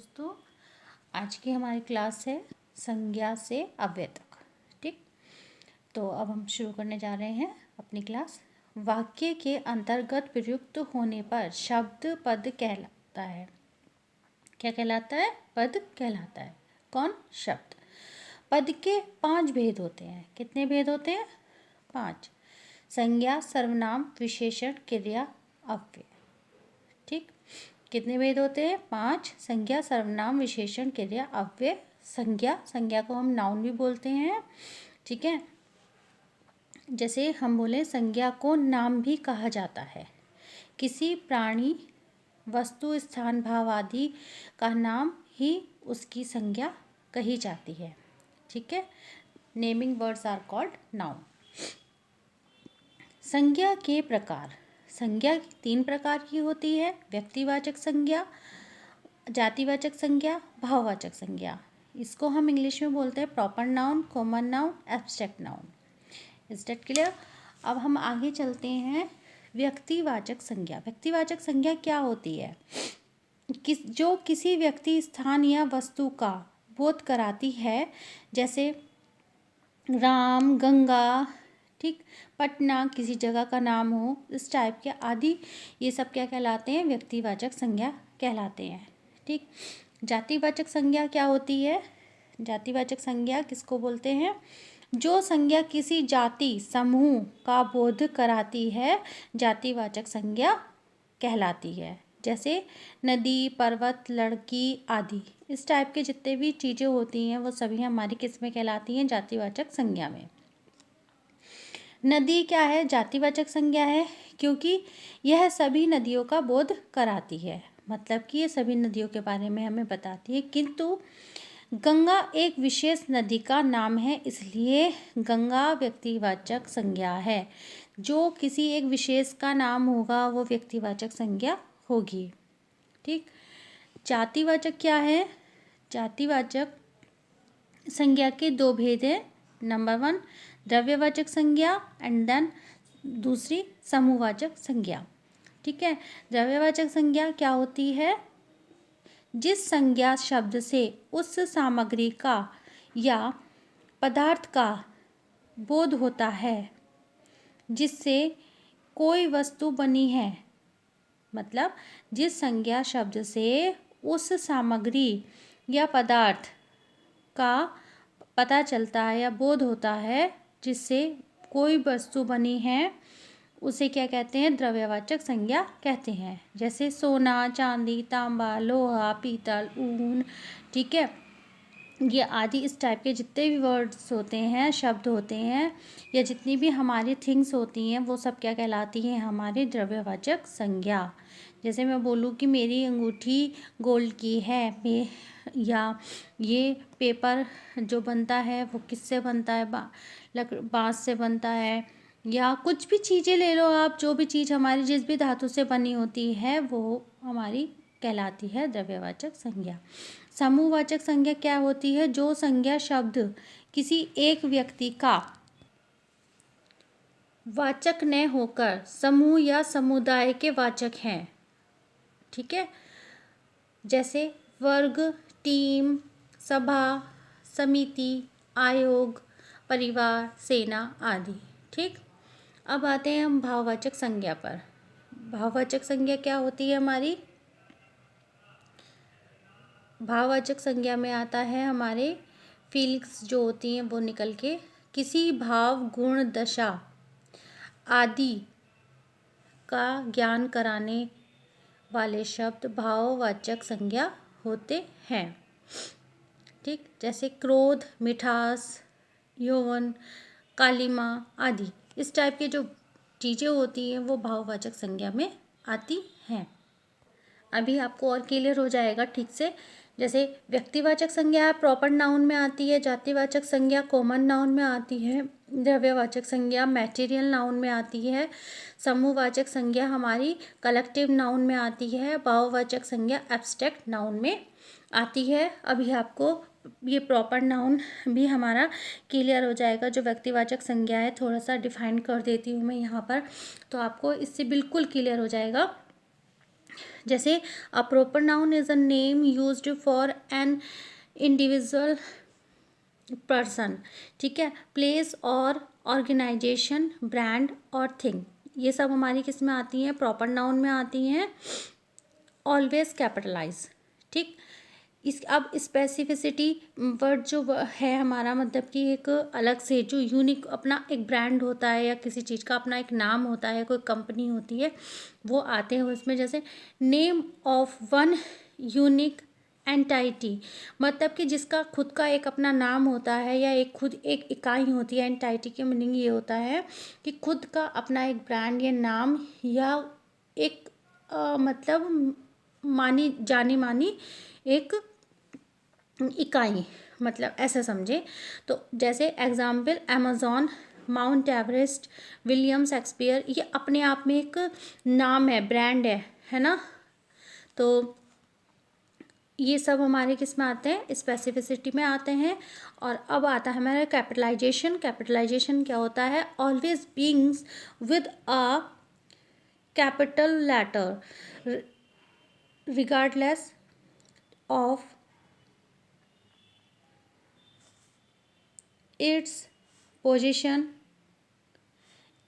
दोस्तों, आज की हमारी क्लास है संज्ञा से अव्यय तक। ठीक, तो अब हम शुरू करने जा रहे हैं अपनी क्लास। वाक्य के अंतर्गत प्रयुक्त होने पर शब्द पद कहलाता है। क्या कहलाता है? पद कहलाता है। कौन? शब्द। पद के 5 भेद होते हैं। कितने भेद होते हैं? 5। संज्ञा, सर्वनाम, विशेषण, क्रिया, अव्यय। ठीक, कितने भेद होते हैं? 5। संज्ञा, सर्वनाम, विशेषण, क्रिया, अव्यय। संज्ञा को हम नाउन भी बोलते हैं। ठीक है, जैसे हम बोले संज्ञा को नाम भी कहा जाता है। किसी प्राणी, वस्तु, स्थान, भाव आदि का नाम ही उसकी संज्ञा कही जाती है। ठीक है, naming words are called noun. संज्ञा के प्रकार। संज्ञा 3 प्रकार की होती है। व्यक्तिवाचक संज्ञा, जातिवाचक संज्ञा, भाववाचक संज्ञा। इसको हम इंग्लिश में बोलते हैं proper noun, common noun, abstract noun. Is that clear? अब हम आगे चलते हैं। व्यक्तिवाचक संज्ञा। व्यक्तिवाचक संज्ञा क्या होती है? जो किसी व्यक्ति, स्थान या वस्तु का बोध कराती है, जैसे राम, गंगा, ठीक, पटना, किसी जगह का नाम हो, इस टाइप के आदि, ये सब क्या कहलाते हैं? व्यक्तिवाचक संज्ञा कहलाते हैं। ठीक, जातिवाचक संज्ञा क्या होती है? जातिवाचक संज्ञा किसको बोलते हैं? जो संज्ञा किसी जाति समूह का बोध कराती है, जातिवाचक संज्ञा कहलाती है। जैसे नदी, पर्वत, लड़की आदि, इस टाइप के जितने भी चीज़ें होती हैं वो सभी हमारी किस में कहलाती हैं? जातिवाचक संज्ञा में। नदी क्या है? जातिवाचक संज्ञा है, क्योंकि यह सभी नदियों का बोध कराती है। मतलब कि ये सभी नदियों के बारे में हमें बताती है। किंतु गंगा एक विशेष नदी का नाम है, इसलिए गंगा व्यक्तिवाचक संज्ञा है। जो किसी एक विशेष का नाम होगा वो व्यक्तिवाचक संज्ञा होगी। ठीक, जातिवाचक क्या है? जातिवाचक संज्ञा के 2 भेद हैं। नंबर 1 द्रव्यवाचक संज्ञा एंड देन दूसरी समूहवाचक संज्ञा। ठीक है, द्रव्यवाचक संज्ञा क्या होती है? जिस संज्ञा शब्द से उस सामग्री का या पदार्थ का बोध होता है जिससे कोई वस्तु बनी है। मतलब जिस संज्ञा शब्द से उस सामग्री या पदार्थ का पता चलता है या बोध होता है जिससे कोई वस्तु बनी है, उसे क्या कहते हैं? द्रव्यवाचक संज्ञा कहते हैं। जैसे सोना, चांदी, तांबा, लोहा, पीतल, ऊन, ठीक है, ये आदि इस टाइप के जितने भी वर्ड्स होते हैं, शब्द होते हैं, या जितनी भी हमारी थिंग्स होती हैं, वो सब क्या कहलाती हैं? हमारी द्रव्यवाचक संज्ञा। जैसे मैं बोलूँ कि मेरी अंगूठी गोल्ड की है, या ये पेपर जो बनता है वो किससे बनता है? बांस से बनता है। या कुछ भी चीज़ें ले लो आप, जो भी चीज़ हमारी जिस भी धातु से बनी होती है वो हमारी कहलाती है द्रव्यवाचक संज्ञा। समूहवाचक संज्ञा क्या होती है? जो संज्ञा शब्द किसी एक व्यक्ति का वाचक न होकर समूह या समुदाय के वाचक हैं। ठीक है, जैसे वर्ग, टीम, सभा, समिति, आयोग, परिवार, सेना आदि। ठीक, अब आते हैं हम भाववाचक संज्ञा पर। भाववाचक संज्ञा क्या होती है हमारी? भाववाचक संज्ञा में आता है हमारे फीलिंग्स जो होती हैं वो निकल के किसी भाव, गुण, दशा आदि का ज्ञान कराने वाले शब्द भाववाचक संज्ञा होते हैं। ठीक, जैसे क्रोध, मिठास, यौवन, कालिमा आदि, इस टाइप के जो चीज़ें होती हैं वो भाववाचक संज्ञा में आती हैं। अभी आपको और क्लियर हो जाएगा ठीक से। जैसे व्यक्तिवाचक संज्ञा प्रॉपर नाउन में आती है, जातिवाचक संज्ञा कॉमन नाउन में आती है, द्रव्यवाचक संज्ञा मैटेरियल नाउन में आती है, समूहवाचक संज्ञा हमारी कलेक्टिव नाउन में आती है, भाववाचक संज्ञा एब्स्ट्रैक्ट नाउन में आती है। अभी आपको ये प्रॉपर नाउन भी हमारा क्लियर हो जाएगा। जो व्यक्तिवाचक संज्ञा है थोड़ा सा डिफाइन कर देती हूँ मैं यहाँ पर, तो आपको इससे बिल्कुल क्लियर हो जाएगा जैसे a proper noun is a name used for an individual person, ठीक है, प्लेस और ऑर्गेनाइजेशन, ब्रांड और थिंग, ये सब हमारी किस में आती हैं, प्रॉपर नाउन में आती हैं, ऑलवेज कैपिटलाइज, ठीक। इस अब स्पेसिफिसिटी वर्ड जो है हमारा, मतलब कि एक अलग से जो यूनिक अपना एक ब्रांड होता है या किसी चीज़ का अपना एक नाम होता है, कोई कंपनी होती है, वो आते हैं उसमें। जैसे name of one unique entity, मतलब कि जिसका खुद का एक अपना नाम होता है या एक खुद एक इकाई होती है। एंटाइटी की मीनिंग ये होता है कि खुद का अपना एक ब्रांड या नाम या एक मतलब मानी जानी मानी एक इकाई, मतलब ऐसा समझे। तो जैसे example Amazon, mount Everest, William Shakespeare, ये अपने आप में एक नाम है, ब्रांड है ना। तो ये सब हमारे किस में आते हैं, स्पेसिफिसिटी में आते हैं। और अब आता है हमारा कैपिटलाइजेशन। कैपिटलाइजेशन क्या होता है, always begins with a capital letter regardless of its position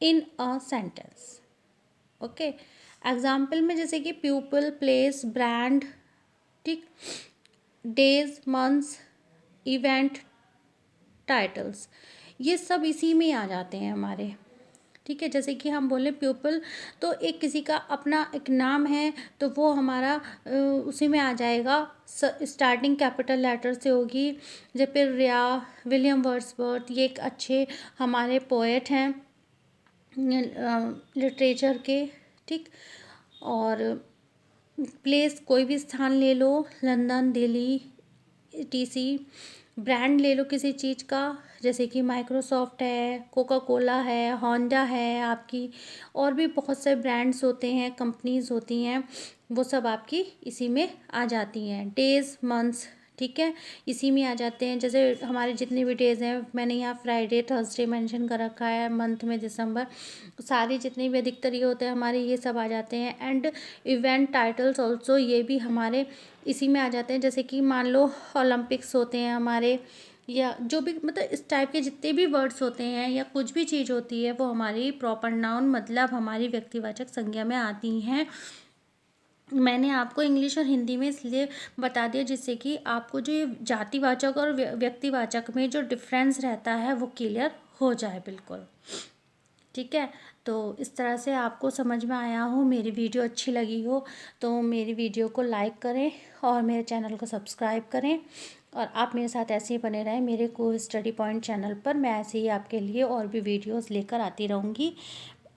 in a sentence. Okay, example में जैसे कि पीपल, प्लेस, ब्रांड, ठीक, डेज, मंथ्स, इवेंट, टाइटल्स, ये सब इसी में आ जाते हैं हमारे, ठीक है। जैसे कि हम बोले पीपल, तो एक किसी का अपना एक नाम है, तो वो हमारा उसी में आ जाएगा, स्टार्टिंग कैपिटल लेटर से होगी। जब फिर रिया, विलियम वर्ड्सवर्थ, ये एक अच्छे हमारे पोएट हैं लिटरेचर के, ठीक। और प्लेस कोई भी स्थान ले लो, लंदन, दिल्ली, टीसी। ब्रांड ले लो किसी चीज़ का, जैसे कि माइक्रोसॉफ्ट है, कोका कोला है, होंडा है आपकी, और भी बहुत से ब्रांड्स होते हैं, कंपनीज होती हैं, वो सब आपकी इसी में आ जाती हैं। डेज, मंथ्स, ठीक है, इसी में आ जाते हैं। जैसे हमारे जितने भी डेज हैं, मैंने यहाँ फ्राइडे, थर्सडे मेंशन कर रखा है, मंथ में दिसंबर, सारे जितने भी अधिकतर ये होते हैं हमारे, ये सब आ जाते हैं। एंड इवेंट टाइटल्स ऑल्सो, ये भी हमारे इसी में आ जाते हैं। जैसे कि मान लो ओलंपिक्स होते हैं हमारे, या जो भी मतलब इस टाइप के जितने भी वर्ड्स होते हैं या कुछ भी चीज़ होती है, वो हमारी प्रॉपर नाउन मतलब हमारी व्यक्तिवाचक संज्ञा में आती हैं। मैंने आपको इंग्लिश और हिंदी में इसलिए बता दिया जिससे कि आपको जो ये जातिवाचक और व्यक्तिवाचक में जो डिफरेंस रहता है वो क्लियर हो जाए बिल्कुल, ठीक है। तो इस तरह से आपको समझ में आया हो, मेरी वीडियो अच्छी लगी हो तो मेरी वीडियो को लाइक करें और मेरे चैनल को सब्सक्राइब करें। और आप मेरे साथ ऐसे ही बने रहें मेरे को स्टडी पॉइंट चैनल पर। मैं ऐसे ही आपके लिए और भी वीडियोस लेकर आती रहूँगी।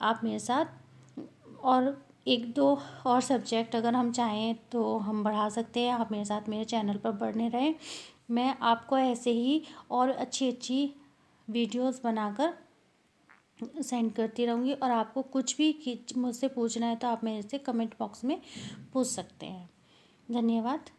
आप मेरे साथ और एक दो और सब्जेक्ट अगर हम चाहें तो हम बढ़ा सकते हैं। आप मेरे साथ मेरे चैनल पर बने रहें। मैं आपको ऐसे ही और अच्छी अच्छी वीडियोस बनाकर सेंड करती रहूँगी। और आपको कुछ भी मुझसे पूछना है तो आप मेरे से कमेंट बॉक्स में पूछ सकते हैं। धन्यवाद।